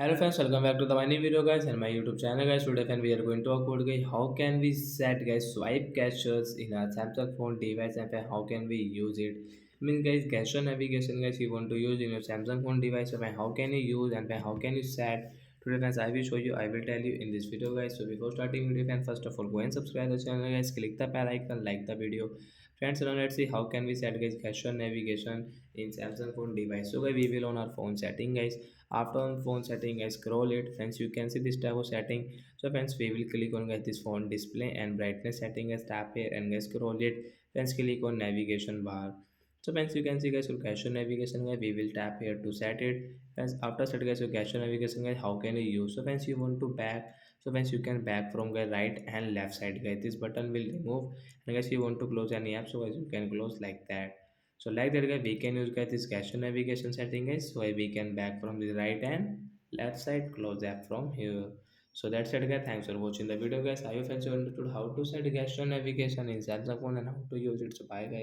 Hello friends, welcome back to the my new video guys and my YouTube channel guys. Today friend, we are going to talk about guys how can we set guys swipe gestures in our Samsung phone device and then how can we use it. Means guys gesture navigation guys you want to use in your Samsung phone device, so then how can you use and then how can you set. Today friends, I will show you, I will tell you in this video guys. So before starting video friends, first of all go and subscribe the channel guys, click the bell icon, like the video. Friends, now let's see how can we set guys gesture navigation in Samsung phone device. So guys, we will on our phone setting guys. After on phone setting, I scroll it. Friends, you can see this type of setting. So friends, we will click on guys this phone display and brightness setting. Guys, tap here and guys scroll it. Friends, click on navigation bar. So friends, you can see guys your cache navigation guys. We will tap here to set it. Friends, after set guys your cache navigation guys, how can you use? So friends, you want to back. So friends, you can back from the right and left side guys. This button will remove. And guys, you want to close any app, so guys you can close like that. So like that guys, we can use guys this cache navigation setting guys, so we can back from the right and left side, close app from here. So that's it guys. Thanks for watching the video guys. I hope you understood how to set cache navigation in Samsung phone and how to use it. So bye guys.